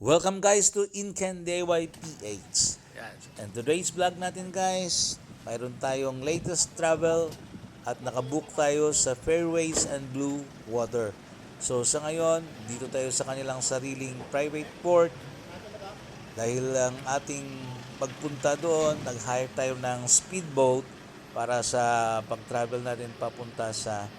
Welcome guys to Incandewa PH. And today's vlog natin guys, mayroon tayong latest travel at nakabook tayo sa Fairways and Blue Water. So sa ngayon, dito tayo sa kanilang sariling private port. Dahil ang ating pagpunta doon, nag-hire tayo ng speedboat para sa pag-travel natin papunta sa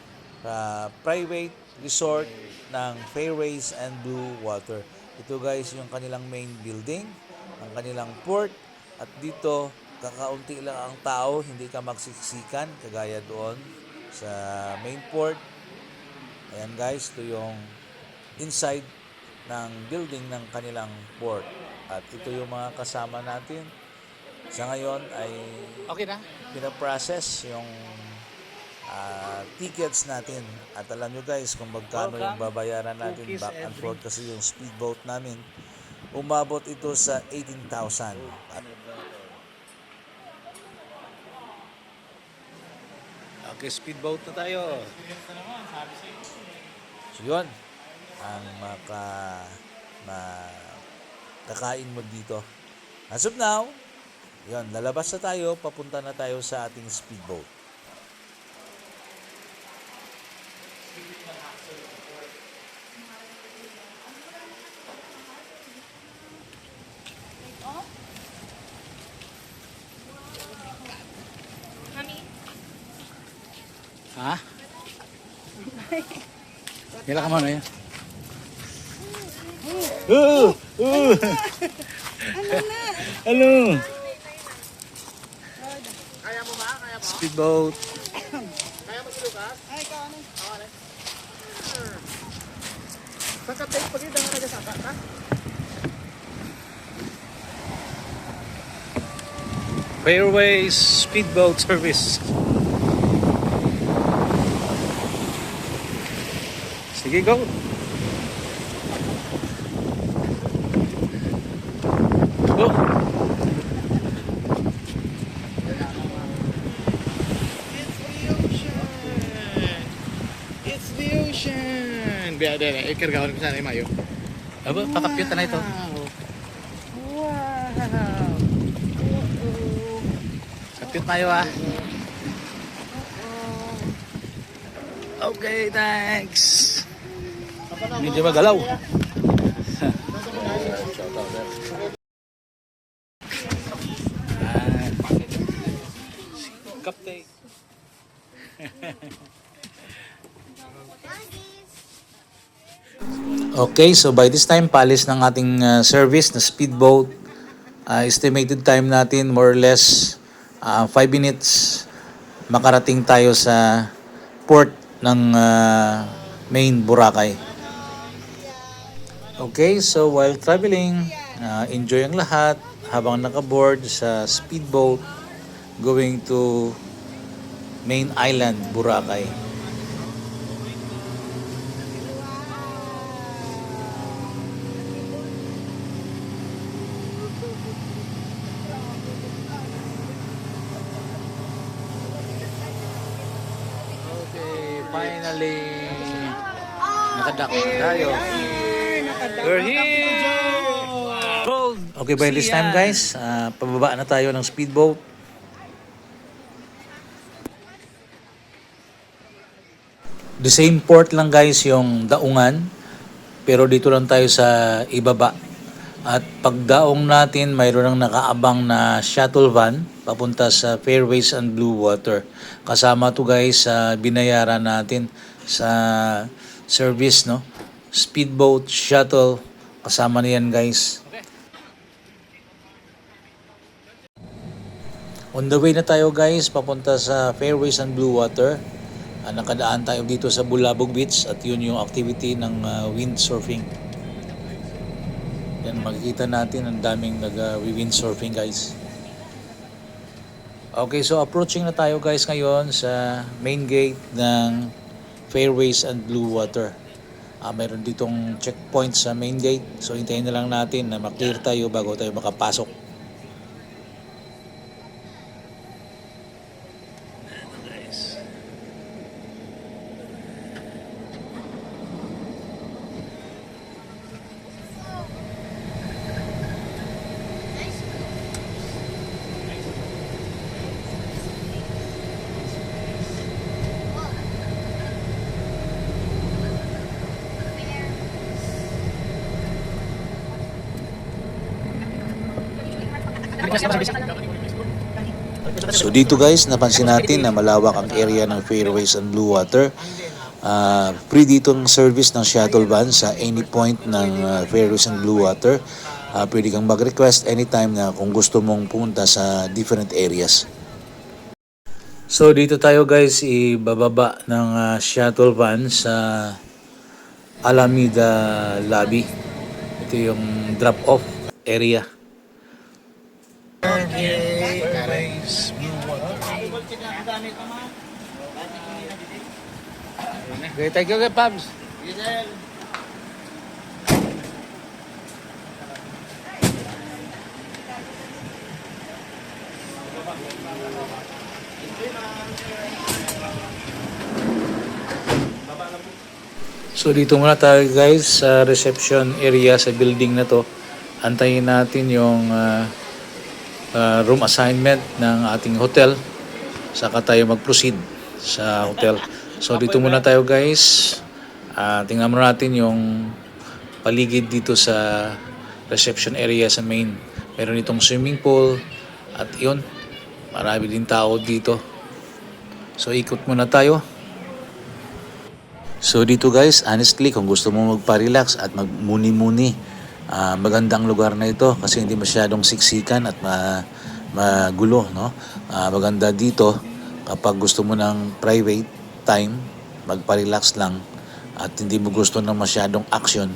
private resort ng Fairways and Blue Water. Ito guys yung kanilang main building, ang kanilang port, at dito kakaunti lang ang tao, hindi ka magsiksikan kagaya doon sa main port. Ayan guys, ito yung inside ng building ng kanilang port. At ito yung mga kasama natin. Sa ngayon ay Okay na? pinaprocess yung tickets natin. At alam nyo guys kung magkano yung babayaran natin Cookies back and and forth kasi yung speedboat namin umabot ito sa 18,000. Okay, speedboat na tayo. So yun ang kakain mo dito. As of now, yun, lalabas na tayo, papunta na tayo sa ating speedboat. Ha? Kailan ka muna yan? Ano? Kaya mo ba? Kaya mo? Speedboat. Kaya mo si Lucas? Ay, ikaw ano? Ako ano? Saan ka take pag-ida nga nagasaka ka? Fairways speedboat service. Sige, go. Go. It's the ocean! Biya, ikargawan ko sana yung mayo. Aba, pakapyut na ito. Wow! Kapyut tayo ah. Okay, thanks. Medyo magalaw. Kapte. Okay, so by this time, palis ng ating service na speedboat. Estimated time natin, more or less, 5 minutes, makarating tayo sa port ng main Boracay. Okay, so while traveling, enjoy ang lahat habang nakaboard sa speedboat going to main island, Boracay. Okay, finally. Nakadak tayo. We're here! Gold! Okay, by this time guys, pababa na tayo ng speedboat. The same port lang guys yung daungan, pero dito lang tayo sa ibaba. At pagdaong natin, mayroon ng nakaabang na shuttle van papunta sa Fairways and Blue Water. Kasama to guys sa binayaran natin sa service, no? Speedboat, shuttle, kasama na yan guys. On the way na tayo guys, papunta sa Fairways and Blue Water. Nakadaan tayo dito sa Bulabog Beach at yun yung activity ng windsurfing. Yan, makikita natin ang daming nag-windsurfing guys. Okay, so approaching na tayo guys ngayon sa main gate ng Fairways and Blue Water. Mayroon ditong checkpoint sa main gate. So hintayin na lang natin na maklear tayo bago tayo makapasok. So dito guys, napansin natin na malawak ang area ng Fairways and Blue Water. Free dito ang service ng shuttle van sa any point ng Fairways and Blue Water. Pwede kang mag-request anytime na kung gusto mong pumunta sa different areas. So dito tayo guys, ibababa ng shuttle van sa Alameda Lobby. Ito yung drop-off area. Okay, thank you, Pabs. So dito muna tayo guys sa reception area sa building na to. Antayin natin yung room assignment ng ating hotel. Saka tayo mag-proceed sa hotel. So dito muna tayo guys. Tingnan muna natin yung paligid dito sa reception area sa main. Meron itong swimming pool at yun, marami din tao dito. So ikot muna tayo. So dito guys, honestly, kung gusto mo magpa-relax at magmuni-muni, magandang lugar na ito kasi hindi masyadong siksikan at magulo, no? Maganda dito kapag gusto mo ng private time, magpa-relax lang at hindi mo gusto ng masyadong action,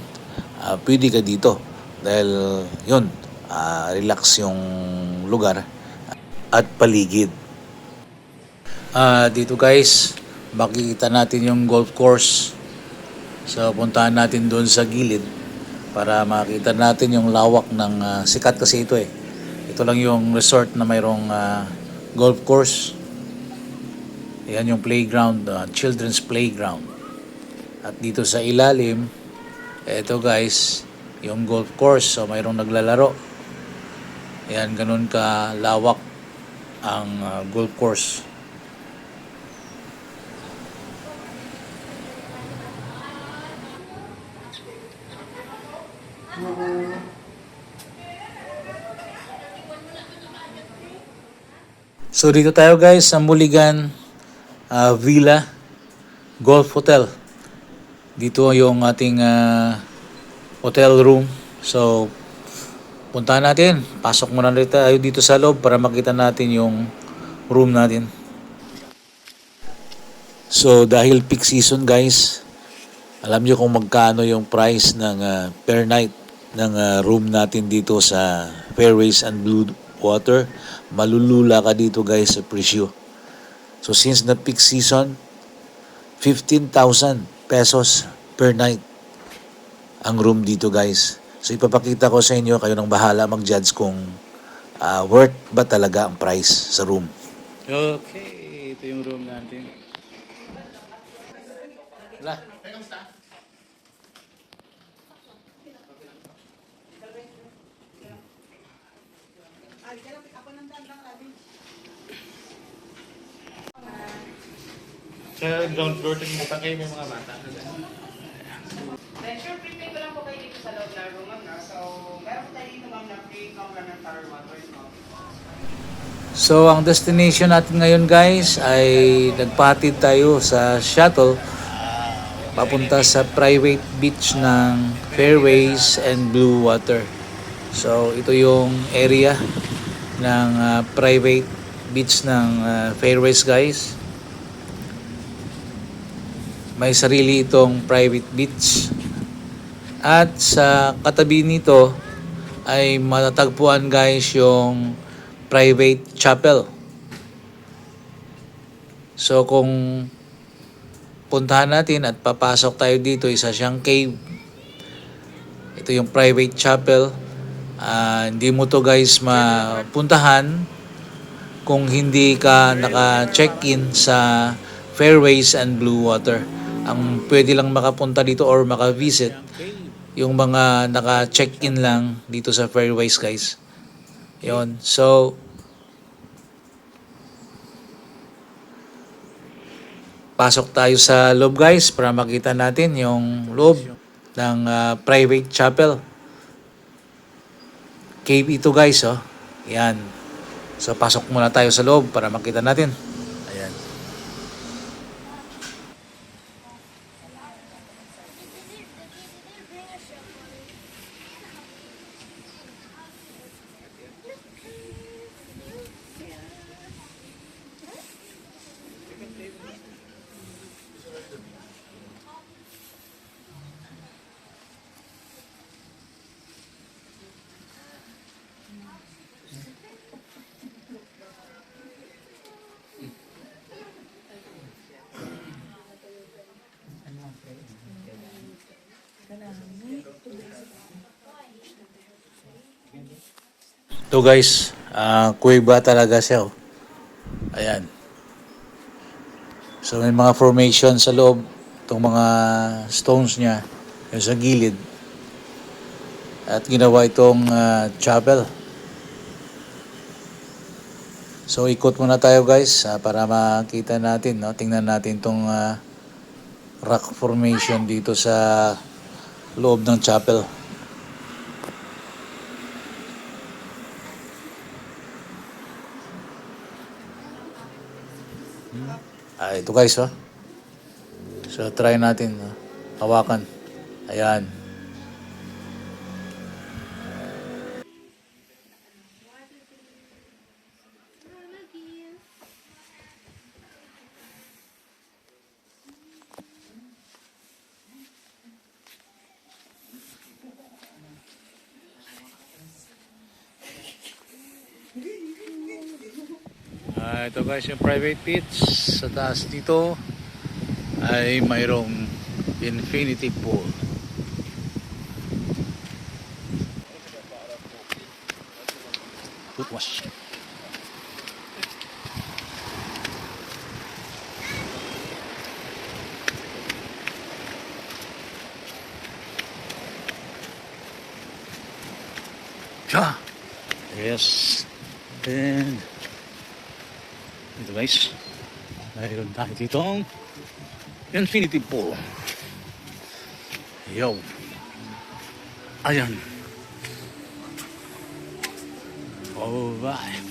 pwede ka dito dahil yun, relax yung lugar at paligid. Dito guys, makikita natin yung golf course. So puntahan natin doon sa gilid para makita natin yung lawak ng sikat kasi ito eh. Ito lang yung resort na mayroong golf course. Yan yung playground, children's playground. At dito sa ilalim, ito guys, yung golf course. So mayroong naglalaro. Yan, ganun ka lawak ang golf course. So dito tayo guys sa Mulligan Villa Golf Hotel. Dito yung ating hotel room. So puntahan natin. Pasok muna rin tayo dito sa loob para makita natin yung room natin. So dahil peak season guys, alam niyo kung magkano yung price ng per night ng room natin dito sa Fairways and Blue Water. Malulula ka dito guys sa presyo. So since na peak season, 15,000 pesos per night ang room dito guys. So ipapakita ko sa inyo, kayo nang bahala mag-judge kung worth ba talaga ang price sa room. Okay, ito yung room natin. Wala. Sa ground floor, tingin kayo may mga bata. Then, sure, prepay ko lang po kayo dito sa loob na room, ma'am, na. So, meron po tayo dito, ma'am, na free complimentary water, no? So ang destination natin ngayon guys ay nagpahatid tayo sa shuttle papunta sa private beach ng Fairways and Blue Water. So ito yung area ng private beach ng Fairways guys. May sarili itong private beach. At sa katabi nito ay matatagpuan guys yung private chapel. So kung puntahan natin at papasok tayo dito, isa siyang cave. Ito yung private chapel. Hindi mo to guys mapuntahan kung hindi ka naka-check-in sa Fairways and Blue Water. Ang pwede lang makapunta dito or maka-visit yung mga naka-check-in lang dito sa Fairways guys. Yon. So pasok tayo sa loob guys para makita natin yung loob ng private chapel. Cave ito guys, oh. Yan. So pasok muna tayo sa loob para makita natin. Ayan. Ito guys, kuweba talaga siya. Oh. Ayan. So may mga formation sa loob. Itong mga stones niya. Yung sa gilid. At ginawa itong chapel. So ikot muna tayo guys para makita natin. No? Tingnan natin itong rock formation dito sa loob ng chapel. Ito guys, oh. So, try natin. Hawakan. Ayan. Ito guys, yung private pits. Sa taas dito ay mayroong infinity pool. Toothwash. Yes. And ito guys, mayroon tayo ditong infinity pool. Yo. Ayan. Alright.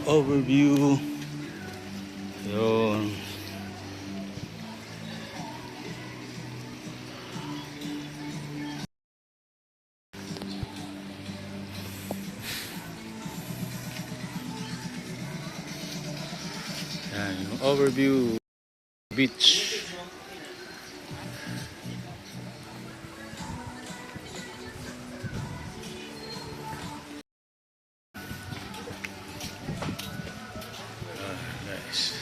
Overview. Yun. Yan, yung overview beach. Nice.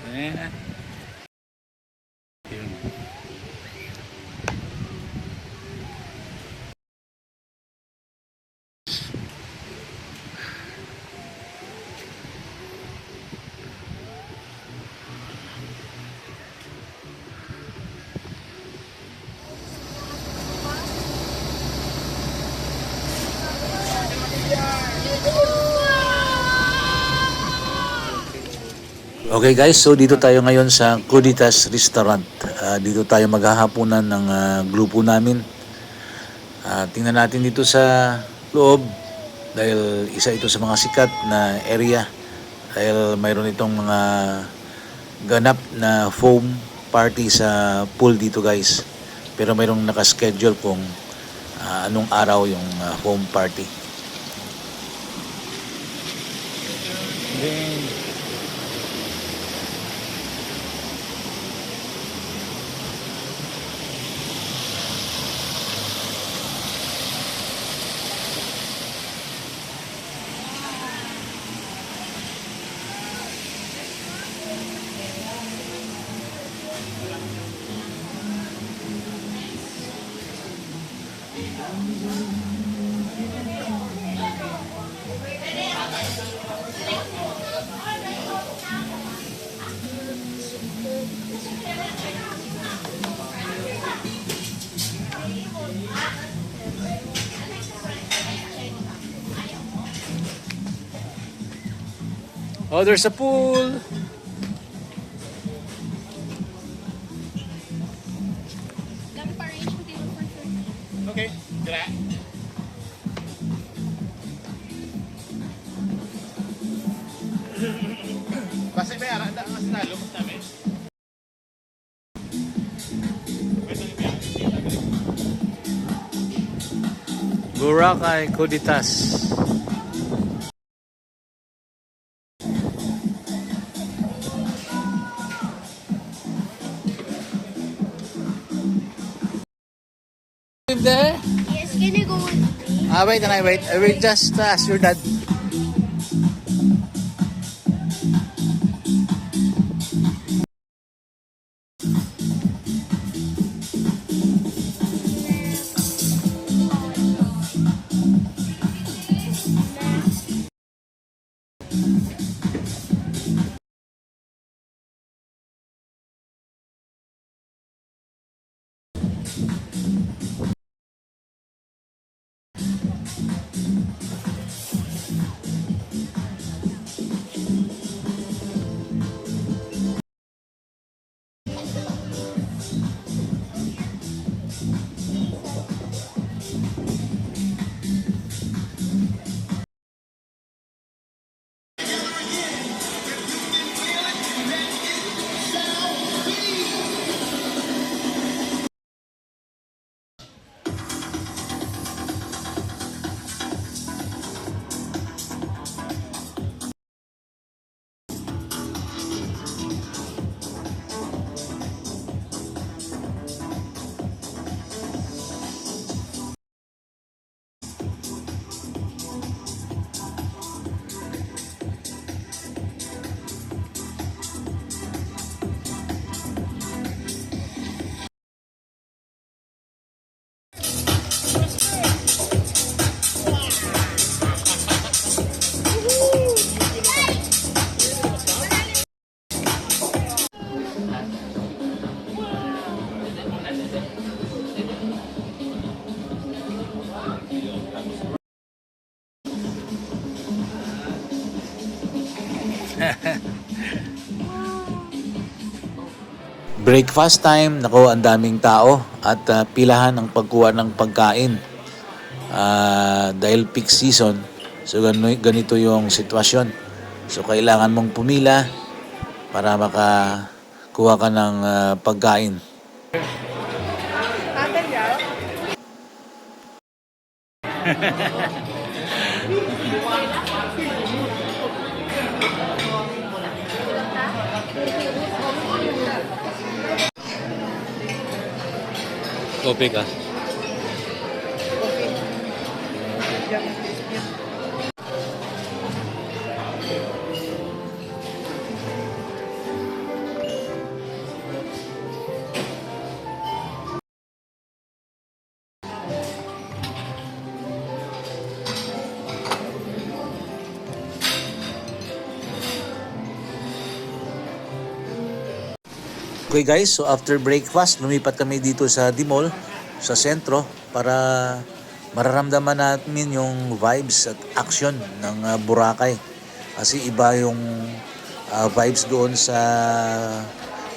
Ayan. Yun. Okay guys, so dito tayo ngayon sa Kuditas Restaurant. Dito tayo maghahaponan ng grupo namin. Tingnan natin dito sa loob dahil isa ito sa mga sikat na area. Dahil mayroon itong mga ganap na foam party sa pool dito guys. Pero mayroong nakaschedule kung anong araw yung foam party. Then, Oh, there's a pool. Okay, tira. Basta may ara, ang sinalo mas namin. Boracay Coditas. Live there? Yes, can you go with me? Wait, and I wait. I will just ask your dad. Breakfast time, nako ang daming tao at pilahan ang pagkuha ng pagkain. Dahil peak season, so ganito yung sitwasyon. So kailangan mong pumila para makakuha ka ng pagkain. Kopi ka. Okay guys, so after breakfast, lumipat kami dito sa Dimol, sa sentro, para mararamdaman natin yung vibes at action ng Boracay. Kasi iba yung vibes doon sa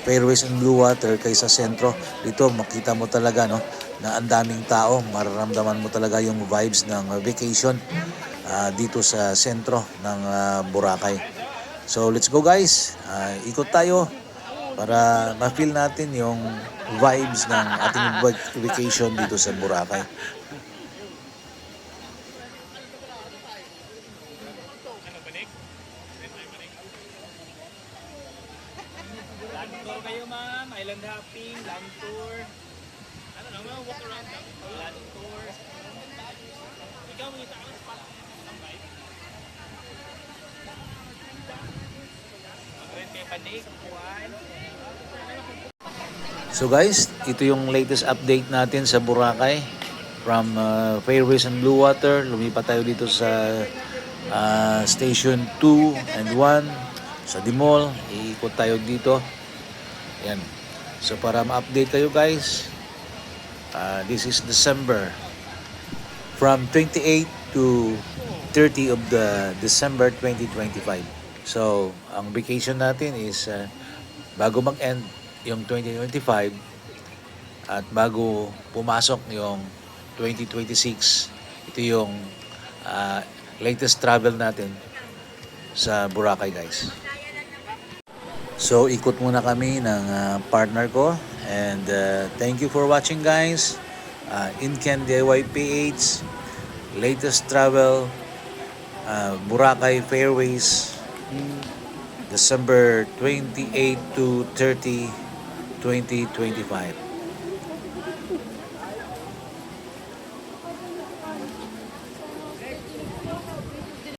Fairways and Blue Water kaysa sentro. Dito makita mo talaga no, na ang daming tao, mararamdaman mo talaga yung vibes ng vacation dito sa sentro ng Boracay. So let's go guys, ikot tayo para ma-feel natin yung vibes ng ating vacation dito sa Boracay. Land tour kayo ma'am, island hopping, land tour. Ano na, mga walk around lang. Land tour. Ikaw, mga tao, spot. Tambay. Mag-rent kayo panik, kuhan. So guys, ito yung latest update natin sa Boracay. From Fairways and Blue Water, lumipat tayo dito sa Station 2 and 1 sa Dimol. Iikot tayo dito. Yan. So para ma-update kayo guys, this is December. From 28 to 30 of the December 2025. So, ang vacation natin is bago mag-end yung 2025 at bago pumasok yung 2026, ito yung latest travel natin sa Boracay, guys. So, ikot muna kami ng partner ko. And thank you for watching, guys. Inken DIY PH, latest travel, Boracay Fairways, December 28 to 30, 2025.